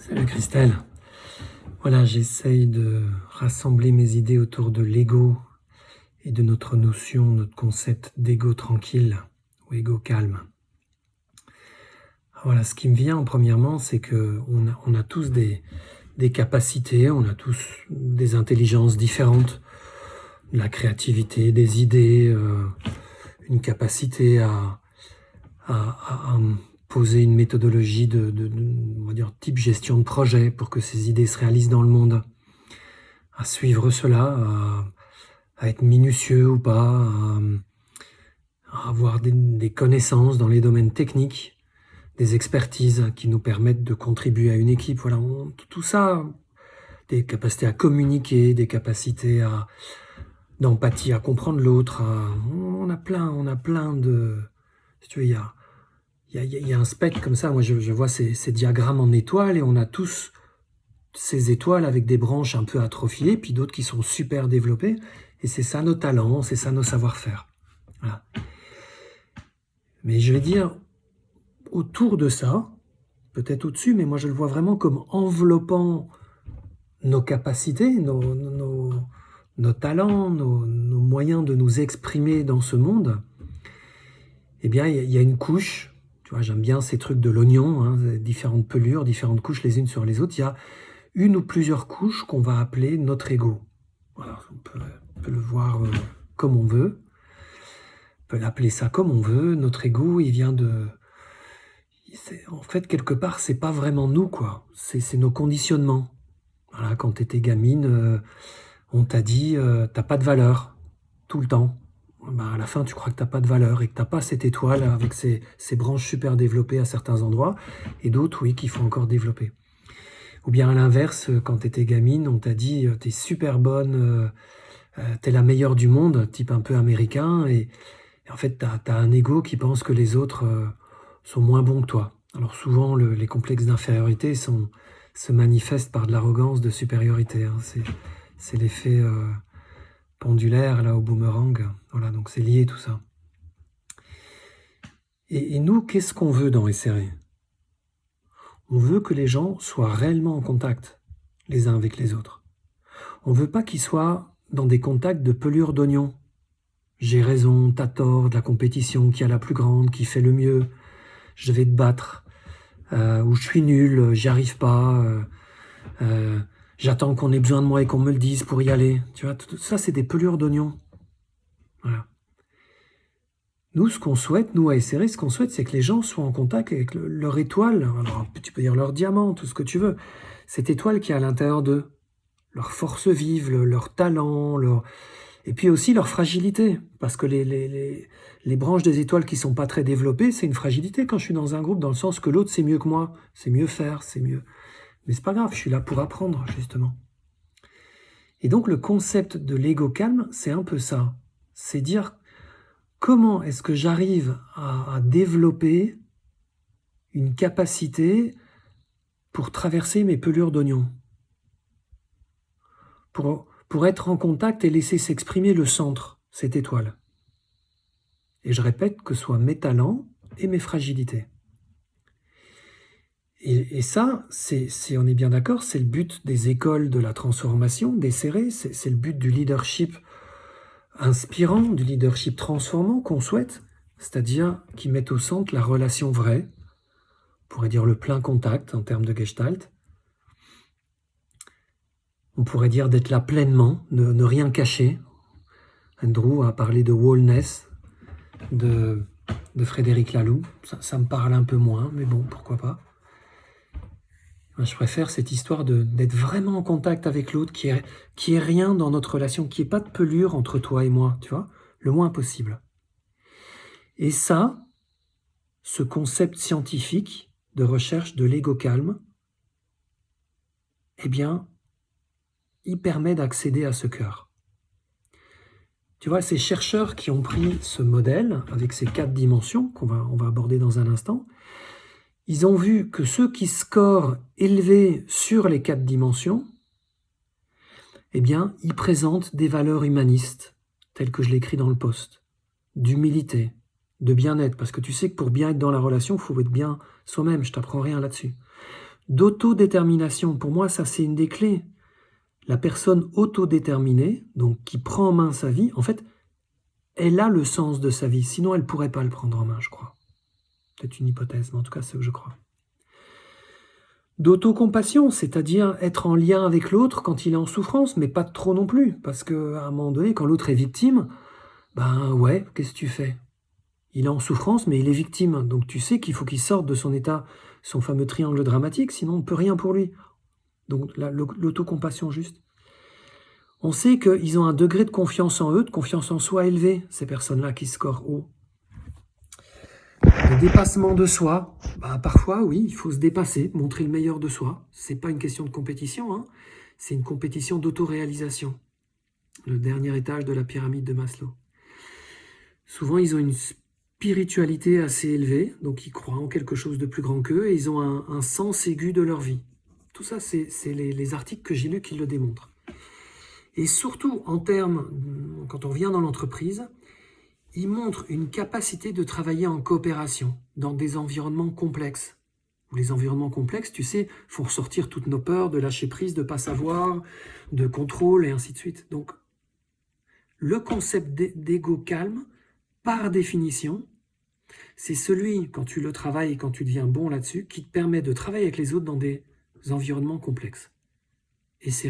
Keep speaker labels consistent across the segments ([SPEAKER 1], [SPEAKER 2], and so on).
[SPEAKER 1] Salut Christelle. Voilà, j'essaye de rassembler mes idées autour de l'ego et de notre notion, notre concept d'ego tranquille ou ego calme. Alors voilà, ce qui me vient premièrement, c'est que on a tous des capacités, on a tous des intelligences différentes, de la créativité, des idées, une capacité à poser une méthodologie on va dire, type gestion de projet pour que ces idées se réalisent dans le monde, à suivre cela, à être minutieux ou pas, à avoir des connaissances dans les domaines techniques, des expertises qui nous permettent de contribuer à une équipe. Voilà, tout ça, des capacités à communiquer, des capacités d'empathie, à comprendre l'autre. On a plein de... Si tu veux, il y a un spectre comme ça. Moi, je vois ces diagrammes en étoiles et on a tous ces étoiles avec des branches un peu atrophiées, puis d'autres qui sont super développées. Et c'est ça nos talents, c'est ça nos savoir-faire. Voilà. Mais je vais dire, autour de ça, peut-être au-dessus, mais moi je le vois vraiment comme enveloppant nos capacités, nos talents, nos moyens de nous exprimer dans ce monde. Eh bien, il y a une couche, tu vois, j'aime bien ces trucs de l'oignon, hein, différentes pelures, différentes couches les unes sur les autres. Il y a une ou plusieurs couches qu'on va appeler notre ego. Voilà, on peut le voir comme on veut, on peut l'appeler ça comme on veut. Notre ego, il vient de... En fait, quelque part, c'est pas vraiment nous, quoi. C'est nos conditionnements. Voilà, quand tu étais gamine, on t'a dit t'as pas de valeur, tout le temps. Ben, à la fin, tu crois que t'as pas de valeur et que t'as pas cette étoile avec ses branches super développées à certains endroits, et d'autres, oui, qu'il faut encore développer. Ou bien à l'inverse, quand tu étais gamine, on t'a dit t'es super bonne, t'es la meilleure du monde, type un peu américain, et en fait, t'as un ego qui pense que les autres sont moins bons que toi. Alors souvent, les complexes d'infériorité se manifestent par de l'arrogance de supériorité. Hein. C'est l'effet pendulaire là au boomerang. Voilà, donc c'est lié tout ça. Et nous, qu'est-ce qu'on veut dans SRE? On veut que les gens soient réellement en contact les uns avec les autres. On veut pas qu'ils soient dans des contacts de pelure d'oignon. J'ai raison, t'as tort, de la compétition, qui a la plus grande, qui fait le mieux, je vais te battre, ou je suis nul, j'y arrive pas, j'attends qu'on ait besoin de moi et qu'on me le dise pour y aller. Tu vois, tout ça, c'est des pelures d'oignon. Voilà. Nous, ce qu'on souhaite, nous à SRE, ce qu'on souhaite, c'est que les gens soient en contact avec leur étoile. Alors, tu peux dire leur diamant, tout ce que tu veux. Cette étoile qui est à l'intérieur d'eux. Leur force vive, leur talent, et puis aussi leur fragilité. Parce que les branches des étoiles qui sont pas très développées, c'est une fragilité quand je suis dans un groupe, dans le sens que l'autre, c'est mieux que moi. C'est mieux faire, c'est mieux. Mais c'est pas grave, je suis là pour apprendre, justement. Et donc, le concept de l'ego calme, c'est un peu ça. C'est dire... Comment est-ce que j'arrive à développer une capacité pour traverser mes pelures d'oignon, pour être en contact et laisser s'exprimer le centre, cette étoile. Et je répète que ce soit mes talents et mes fragilités. Et ça, on est bien d'accord, c'est le but des écoles de la transformation, des SRE, c'est le but du leadership inspirant, du leadership transformant qu'on souhaite, c'est-à-dire qui met au centre la relation vraie, on pourrait dire le plein contact en termes de gestalt. On pourrait dire d'être là pleinement, ne rien cacher. Andrew a parlé de wholeness, de Frédéric Laloux. Ça me parle un peu moins, mais bon, pourquoi pas. Je préfère cette histoire d'être vraiment en contact avec l'autre, qui est rien dans notre relation, qui n'y ait pas de pelure entre toi et moi, tu vois, le moins possible. Et ça, ce concept scientifique de recherche de l'ego calme, eh bien, il permet d'accéder à ce cœur. Tu vois, ces chercheurs qui ont pris ce modèle avec ces 4 dimensions qu'on va aborder dans un instant, ils ont vu que ceux qui scorent élevés sur les 4 dimensions, eh bien, ils présentent des valeurs humanistes, telles que je l'écris dans le post, d'humilité, de bien-être, parce que tu sais que pour bien être dans la relation, il faut être bien soi-même, je t'apprends rien là-dessus, d'autodétermination. Pour moi, ça c'est une des clés. La personne autodéterminée, donc qui prend en main sa vie, en fait, elle a le sens de sa vie. Sinon, elle ne pourrait pas le prendre en main, je crois. C'est une hypothèse, mais en tout cas, c'est ce que je crois. D'autocompassion, c'est-à-dire être en lien avec l'autre quand il est en souffrance, mais pas trop non plus. Parce qu'à un moment donné, quand l'autre est victime, ben ouais, qu'est-ce que tu fais? Il est en souffrance, mais il est victime. Donc tu sais qu'il faut qu'il sorte de son état, son fameux triangle dramatique, sinon on ne peut rien pour lui. Donc l'autocompassion juste. On sait qu'ils ont un degré de confiance en eux, de confiance en soi élevé, ces personnes-là qui scorent haut. Le dépassement de soi, parfois oui, il faut se dépasser, montrer le meilleur de soi. C'est pas une question de compétition, hein. C'est une compétition d'autoréalisation. Le dernier étage de la pyramide de Maslow. Souvent, ils ont une spiritualité assez élevée, donc ils croient en quelque chose de plus grand qu'eux, et ils ont un sens aigu de leur vie. Tout ça, c'est les articles que j'ai lus qui le démontrent. Et surtout, en termes, quand on vient dans l'entreprise, ils montrent une capacité de travailler en coopération, dans des environnements complexes. Où les environnements complexes, tu sais, font ressortir toutes nos peurs, de lâcher prise, de ne pas savoir, de contrôle, et ainsi de suite. Donc, le concept d'ego calme, par définition, c'est celui, quand tu le travailles et quand tu deviens bon là-dessus, qui te permet de travailler avec les autres dans des environnements complexes. Et c'est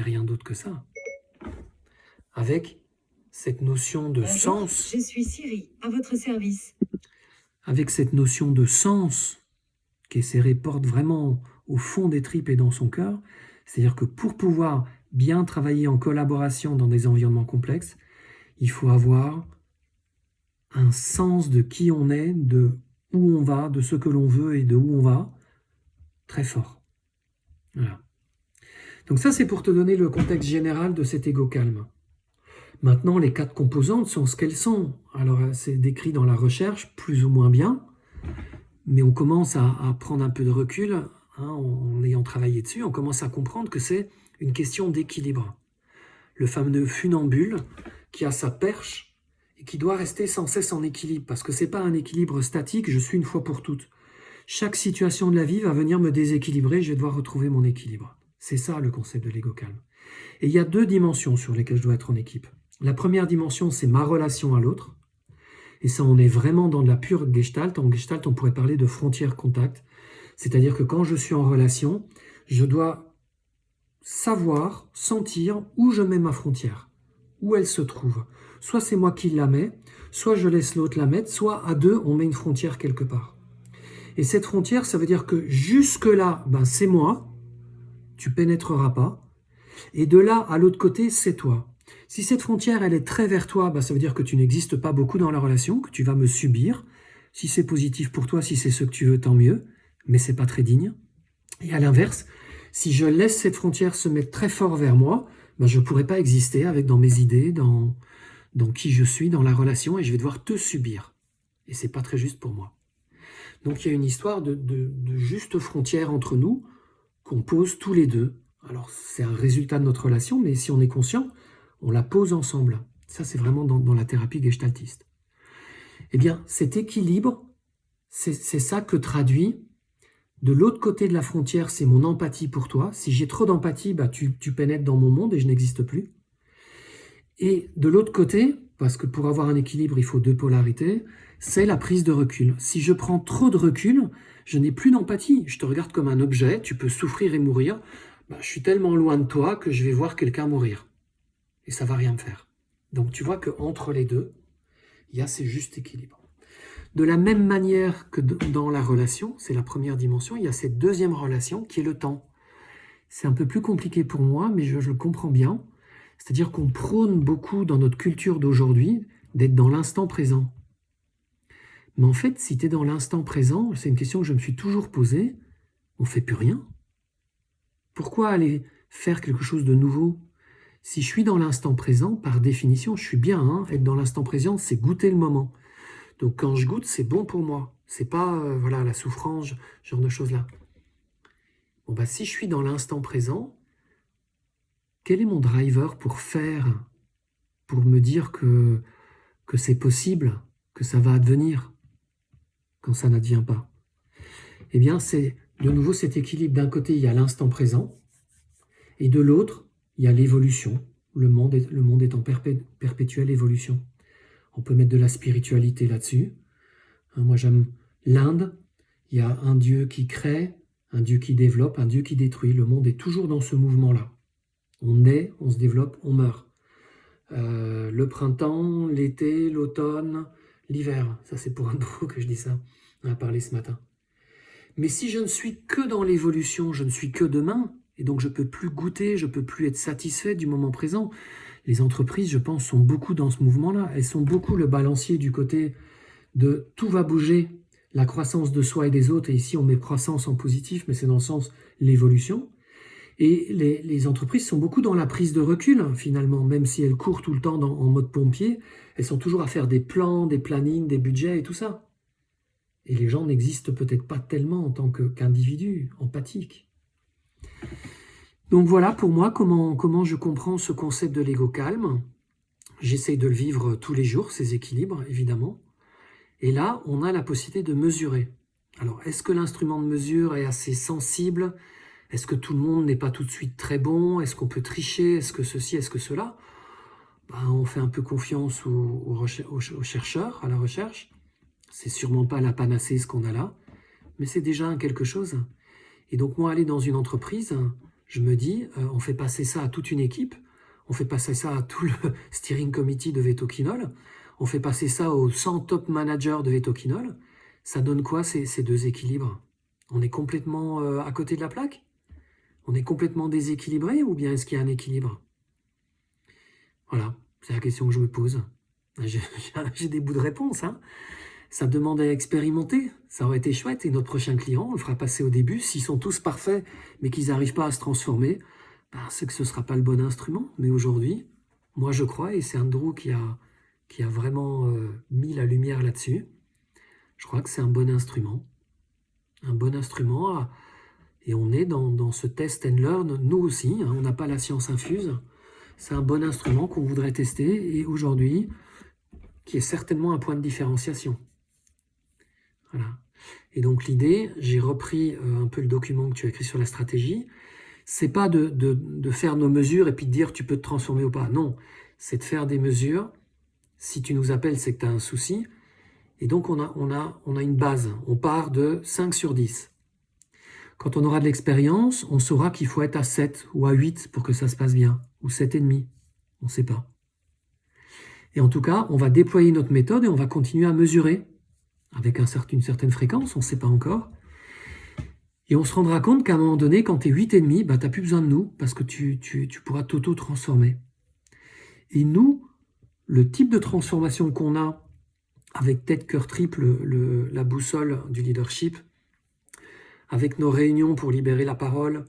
[SPEAKER 1] rien d'autre que ça. Avec cette notion de sens.
[SPEAKER 2] Je suis Siri, à votre service.
[SPEAKER 1] Avec cette notion de sens qu'Esséré porte vraiment au fond des tripes et dans son cœur, c'est-à-dire que pour pouvoir bien travailler en collaboration dans des environnements complexes, il faut avoir un sens de qui on est, de où on va, de ce que l'on veut et de où on va, très fort. Voilà. Donc ça, c'est pour te donner le contexte général de cet ego calme. Maintenant, les 4 composantes sont ce qu'elles sont. Alors, c'est décrit dans la recherche, plus ou moins bien, mais on commence à prendre un peu de recul, hein, en ayant travaillé dessus, on commence à comprendre que c'est une question d'équilibre. Le fameux funambule qui a sa perche et qui doit rester sans cesse en équilibre, parce que ce n'est pas un équilibre statique, je suis une fois pour toutes. Chaque situation de la vie va venir me déséquilibrer, je vais devoir retrouver mon équilibre. C'est ça le concept de l'ego calme. Et il y a 2 dimensions sur lesquelles je dois être en équipe. La première dimension, c'est ma relation à l'autre. Et ça, on est vraiment dans de la pure gestalt. En gestalt, on pourrait parler de frontière-contact. C'est-à-dire que quand je suis en relation, je dois savoir, sentir où je mets ma frontière, où elle se trouve. Soit c'est moi qui la mets, soit je laisse l'autre la mettre, soit à 2, on met une frontière quelque part. Et cette frontière, ça veut dire que jusque-là, c'est moi, tu pénétreras pas. Et de là à l'autre côté, c'est toi. Si cette frontière, elle est très vers toi, ça veut dire que tu n'existes pas beaucoup dans la relation, que tu vas me subir. Si c'est positif pour toi, si c'est ce que tu veux, tant mieux, mais c'est pas très digne. Et à l'inverse, si je laisse cette frontière se mettre très fort vers moi, je ne pourrai pas exister avec dans mes idées, dans qui je suis, dans la relation, et je vais devoir te subir. Et c'est pas très juste pour moi. Donc il y a une histoire de juste frontière entre nous, qu'on pose tous les deux. Alors c'est un résultat de notre relation, mais si on est conscient, on la pose ensemble. Ça, c'est vraiment dans la thérapie gestaltiste. Eh bien, cet équilibre, c'est ça que traduit. De l'autre côté de la frontière, c'est mon empathie pour toi. Si j'ai trop d'empathie, tu pénètres dans mon monde et je n'existe plus. Et de l'autre côté, parce que pour avoir un équilibre, il faut 2 polarités, c'est la prise de recul. Si je prends trop de recul, je n'ai plus d'empathie. Je te regarde comme un objet, tu peux souffrir et mourir. Je suis tellement loin de toi que je vais voir quelqu'un mourir. Et ça ne va rien me faire. Donc tu vois qu'entre les deux, il y a ces justes équilibres. De la même manière que dans la relation, c'est la première dimension, il y a cette deuxième relation qui est le temps. C'est un peu plus compliqué pour moi, mais je le comprends bien. C'est-à-dire qu'on prône beaucoup dans notre culture d'aujourd'hui d'être dans l'instant présent. Mais en fait, si tu es dans l'instant présent, c'est une question que je me suis toujours posée, on ne fait plus rien. Pourquoi aller faire quelque chose de nouveau? Si je suis dans l'instant présent, par définition, je suis bien. Être dans l'instant présent, c'est goûter le moment. Donc quand je goûte, c'est bon pour moi. C'est pas la souffrance, ce genre de choses-là. Si je suis dans l'instant présent, quel est mon driver pour faire, pour me dire que c'est possible, que ça va advenir, quand ça n'advient pas? Eh bien, c'est De nouveau, cet équilibre, d'un côté, il y a l'instant présent, et de l'autre, il y a l'évolution. Le monde est en perpétuelle évolution. On peut mettre de la spiritualité là-dessus. Moi, j'aime l'Inde. Il y a un Dieu qui crée, un Dieu qui développe, un Dieu qui détruit. Le monde est toujours dans ce mouvement-là. On naît, on se développe, on meurt. Le printemps, l'été, l'automne, l'hiver. Ça, c'est pour un drôle que je dis ça. On a parlé ce matin. Mais si je ne suis que dans l'évolution, je ne suis que demain, et donc je ne peux plus goûter, je ne peux plus être satisfait du moment présent. Les entreprises, je pense, sont beaucoup dans ce mouvement-là. Elles sont beaucoup le balancier du côté de tout va bouger, la croissance de soi et des autres, et ici on met croissance en positif, mais c'est dans le sens l'évolution. Et les entreprises sont beaucoup dans la prise de recul, finalement, même si elles courent tout le temps en mode pompier, elles sont toujours à faire des plans, des plannings, des budgets et tout ça. Et les gens n'existent peut-être pas tellement en tant qu'individus empathiques. Donc voilà pour moi comment je comprends ce concept de l'ego calme. J'essaye de le vivre tous les jours, ces équilibres, évidemment. Et là, on a la possibilité de mesurer. Alors, est-ce que l'instrument de mesure est assez sensible? Est-ce que tout le monde n'est pas tout de suite très bon? Est-ce qu'on peut tricher? Est-ce que ceci? Est-ce que cela? On fait un peu confiance aux chercheurs, à la recherche. C'est sûrement pas la panacée ce qu'on a là, mais c'est déjà quelque chose. Et donc moi, aller dans une entreprise, je me dis, on fait passer ça à toute une équipe, on fait passer ça à tout le steering committee de Vetoquinol, on fait passer ça aux 100 top managers de Vetoquinol. Ça donne quoi ces deux équilibres? On est complètement à côté de la plaque? On est complètement déséquilibré ou bien est-ce qu'il y a un équilibre? Voilà, c'est la question que je me pose. J'ai des bouts de réponse, hein. Ça demande à expérimenter, ça aurait été chouette, et notre prochain client, on le fera passer au début. S'ils sont tous parfaits, mais qu'ils n'arrivent pas à se transformer, c'est que ce ne sera pas le bon instrument. Mais aujourd'hui, moi je crois, et c'est Andrew qui a vraiment mis la lumière là-dessus, je crois que c'est un bon instrument. Un bon instrument, et on est dans ce test and learn, nous aussi, hein, on n'a pas la science infuse. C'est un bon instrument qu'on voudrait tester, et aujourd'hui, qui est certainement un point de différenciation. Voilà. Et donc l'idée, j'ai repris un peu le document que tu as écrit sur la stratégie, c'est pas de faire nos mesures et puis de dire tu peux te transformer ou pas. Non, c'est de faire des mesures. Si tu nous appelles, c'est que tu as un souci. Et donc on a une base. On part de 5 sur 10. Quand on aura de l'expérience, on saura qu'il faut être à 7 ou à 8 pour que ça se passe bien. Ou 7,5. On ne sait pas. Et en tout cas, on va déployer notre méthode et on va continuer à mesurer avec une certaine fréquence, on ne sait pas encore. Et on se rendra compte qu'à un moment donné, quand tu es 8,5, tu n'as plus besoin de nous parce que tu pourras t'auto-transformer. Et nous, le type de transformation qu'on a avec tête, cœur triple, la boussole du leadership, avec nos réunions pour libérer la parole,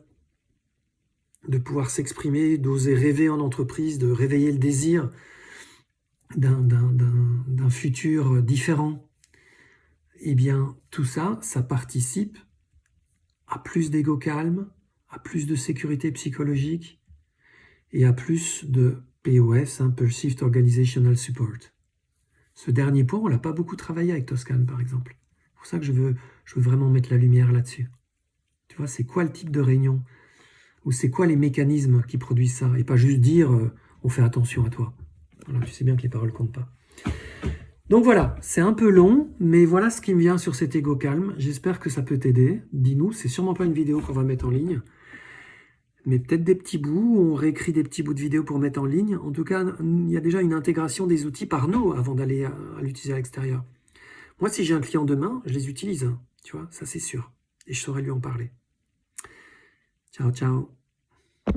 [SPEAKER 1] de pouvoir s'exprimer, d'oser rêver en entreprise, de réveiller le désir d'un futur différent, eh bien, tout ça, ça participe à plus d'ego calme, à plus de sécurité psychologique et à plus de POS, Perceived Organizational Support. Ce dernier point, on ne l'a pas beaucoup travaillé avec Toscane, par exemple. C'est pour ça que je veux vraiment mettre la lumière là-dessus. Tu vois, c'est quoi le type de réunion? Ou c'est quoi les mécanismes qui produisent ça? Et pas juste dire on fait attention à toi. Voilà, tu sais bien que les paroles comptent pas. Donc voilà, c'est un peu long, mais voilà ce qui me vient sur cet ego calme. J'espère que ça peut t'aider. Dis-nous, c'est sûrement pas une vidéo qu'on va mettre en ligne, mais peut-être des petits bouts, on réécrit des petits bouts de vidéo pour mettre en ligne. En tout cas, il y a déjà une intégration des outils par nous avant d'aller à l'utiliser à l'extérieur. Moi, si j'ai un client demain, je les utilise, tu vois, ça c'est sûr. Et je saurais lui en parler. Ciao, ciao.